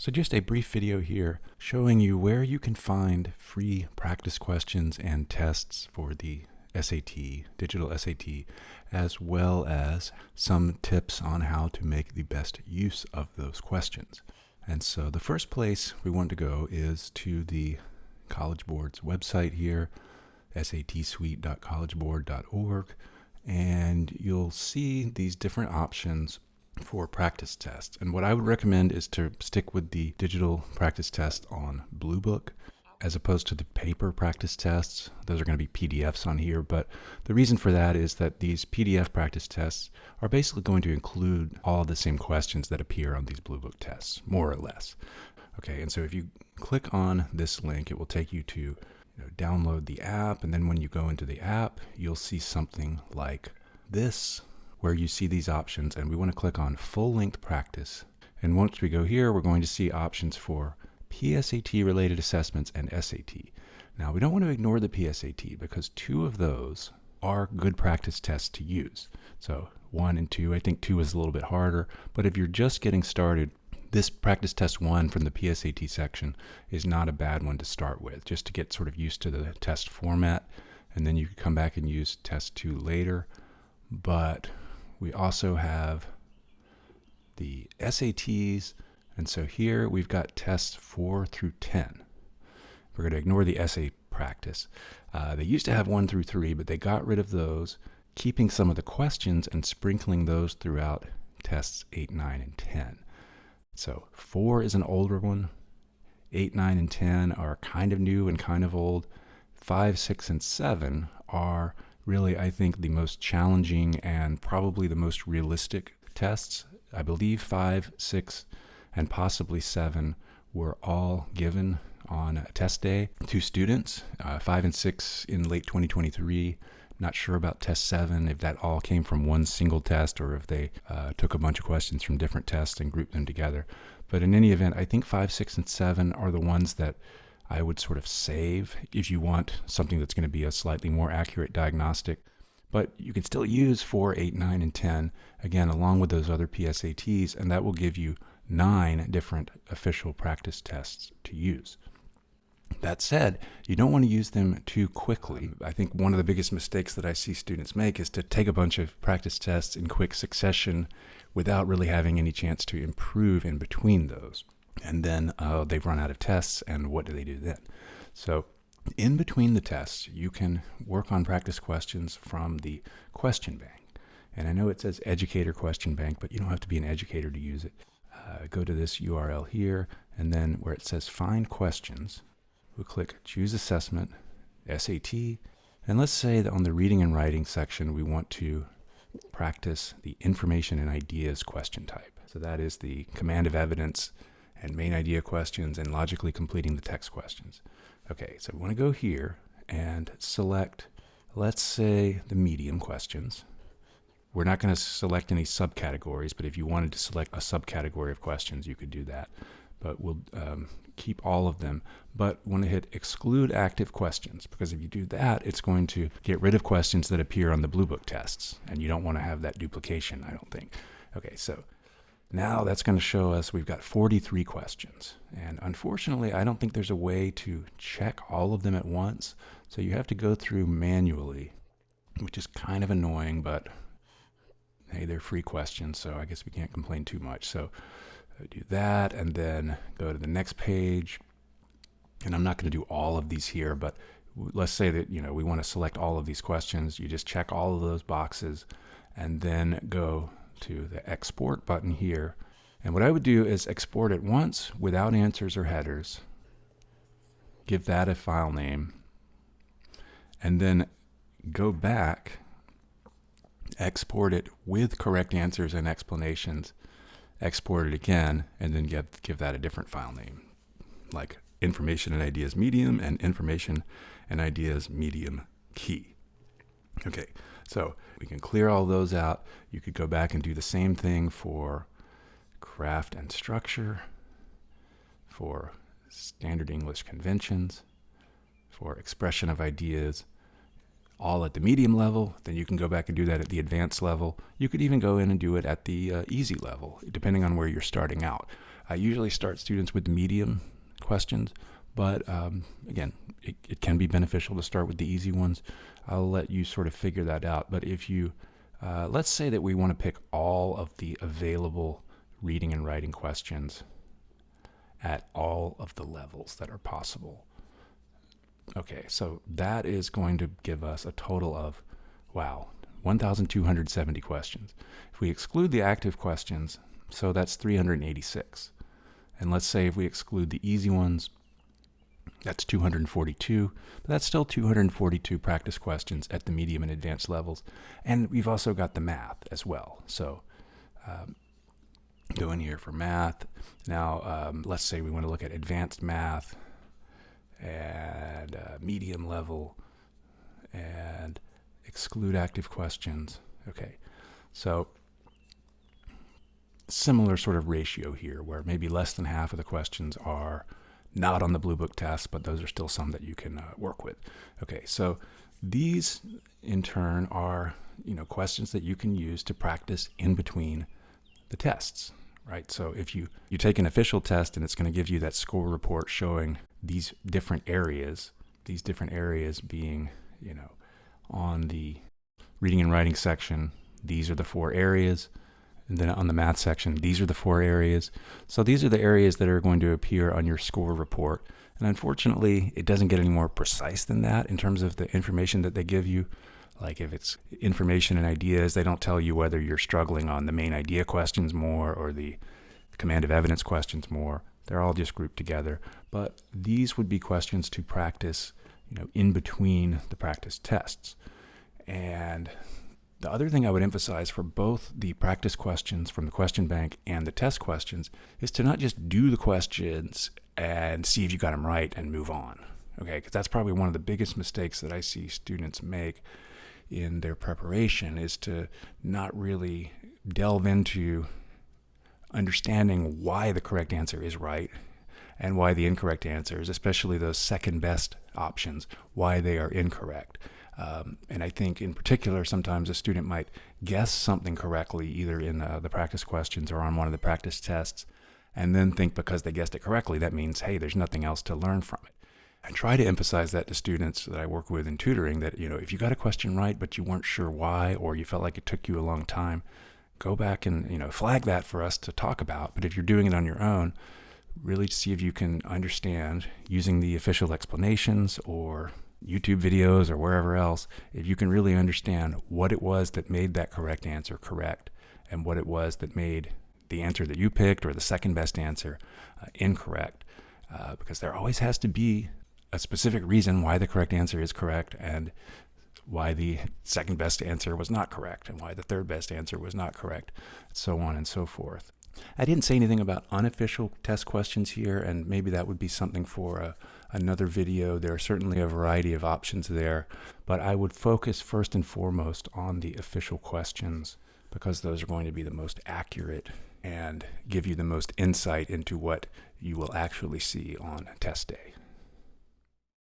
So just a brief video here showing you where you can find free practice questions and tests for the SAT, digital SAT, as well as some tips on how to make the best use of those questions. And so the first place we want to go is to the College Board's website here, satsuite.collegeboard.org, and you'll see these different options for practice tests. And what I would recommend is to stick with the digital practice test on Bluebook as opposed to the paper practice tests. Those are going to be PDFs on here, but the reason for that is that these PDF practice tests are basically going to include all of the same questions that appear on these Bluebook tests, more or less. Okay, and so if you click on this link, it will take you to download the app, and then when you go into the app, you'll see something like this, where you see these options, and we want to click on full-length practice. And once we go here, we're going to see options for PSAT-related assessments and SAT. Now, we don't want to ignore the PSAT because two of those are good practice tests to use. So 1 and 2, I think 2 is a little bit harder, but if you're just getting started, this practice test 1 from the PSAT section is not a bad one to start with, just to get sort of used to the test format, and then you can come back and use test 2 later. But we also have the SATs, and so here we've got tests 4 through 10. We're going to ignore the essay practice. They used to have 1 through 3, but they got rid of those, keeping some of the questions and sprinkling those throughout tests 8, 9, and 10. So 4 is an older one. 8, 9, and 10 are kind of new and kind of old. 5, 6, and 7 are really, I think, the most challenging and probably the most realistic tests. I believe 5, 6, and possibly 7 were all given on test day to students. 5 and 6 in late 2023. Not sure about test 7, if that all came from one single test or if they took a bunch of questions from different tests and grouped them together. But in any event, I think 5, 6, and 7 are the ones that I would sort of save if you want something that's going to be a slightly more accurate diagnostic. But you can still use 4, 8, 9, and 10, again, along with those other PSATs, and that will give you 9 different official practice tests to use. That said, you don't want to use them too quickly. I think one of the biggest mistakes that I see students make is to take a bunch of practice tests in quick succession without really having any chance to improve in between those. And then they've run out of tests, and what do they do then? So in between the tests, you can work on practice questions from the question bank. And I know it says educator question bank, but you don't have to be an educator to use it. Go to this URL here, and then where it says find questions, we'll click choose assessment, SAT, and let's say that on the reading and writing section, we want to practice the information and ideas question type. So that is the command of evidence and main idea questions, and logically completing the text questions. Okay, so we want to go here and select, let's say, the medium questions. We're not going to select any subcategories, but if you wanted to select a subcategory of questions, you could do that. But we'll keep all of them. But want to hit exclude active questions, because if you do that, it's going to get rid of questions that appear on the Bluebook tests, and you don't want to have that duplication, I don't think. Okay, so now that's going to show us we've got 43 questions. And unfortunately, I don't think there's a way to check all of them at once. So you have to go through manually, which is kind of annoying, but hey, they're free questions, so I guess we can't complain too much. So do that, and then go to the next page. And I'm not going to do all of these here, but let's say that we want to select all of these questions. You just check all of those boxes, and then go to the export button here. And what I would do is export it once without answers or headers, give that a file name, and then go back, export it with correct answers and explanations, export it again, and then give that a different file name, like information and ideas medium and information and ideas medium key. Okay, so we can clear all those out. You could go back and do the same thing for craft and structure, for standard English conventions, for expression of ideas, all at the medium level. Then you can go back and do that at the advanced level. You could even go in and do it at the easy level, depending on where you're starting out. I usually start students with medium questions, but again, it can be beneficial to start with the easy ones. I'll let you sort of figure that out. But if you, let's say that we want to pick all of the available reading and writing questions at all of the levels that are possible. Okay, so that is going to give us a total of, wow, 1,270 questions. If we exclude the active questions, so that's 386. And let's say if we exclude the easy ones, that's 242, but that's still 242 practice questions at the medium and advanced levels. And we've also got the math as well. So go in here for math. Now, let's say we want to look at advanced math and medium level and exclude active questions. Okay, so similar sort of ratio here where maybe less than half of the questions are not on the Bluebook test, but those are still some that you can work with. Okay, so these in turn are questions that you can use to practice in between the tests, right? So if you take an official test and it's going to give you that score report showing these different areas being, on the reading and writing section, these are the 4 areas. And then on the math section, these are the 4 areas. So these are the areas that are going to appear on your score report. And unfortunately, it doesn't get any more precise than that in terms of the information that they give you. Like if it's information and ideas, they don't tell you whether you're struggling on the main idea questions more or the command of evidence questions more. They're all just grouped together. But these would be questions to practice, in between the practice tests. And the other thing I would emphasize for both the practice questions from the question bank and the test questions is to not just do the questions and see if you got them right and move on. Okay, because that's probably one of the biggest mistakes that I see students make in their preparation is to not really delve into understanding why the correct answer is right and why the incorrect answers, especially those second best options, why they are incorrect. And I think in particular, sometimes a student might guess something correctly, either in the practice questions or on one of the practice tests, and then think because they guessed it correctly, that means, hey, there's nothing else to learn from it. I try to emphasize that to students that I work with in tutoring, that, if you got a question right, but you weren't sure why, or you felt like it took you a long time, go back and, flag that for us to talk about. But if you're doing it on your own, really see if you can understand using the official explanations or YouTube videos or wherever else, if you can really understand what it was that made that correct answer correct and what it was that made the answer that you picked or the second best answer incorrect. Because there always has to be a specific reason why the correct answer is correct and why the second best answer was not correct and why the third best answer was not correct, so on and so forth. I didn't say anything about unofficial test questions here, and maybe that would be something for another video. There are certainly a variety of options there, but I would focus first and foremost on the official questions because those are going to be the most accurate and give you the most insight into what you will actually see on test day.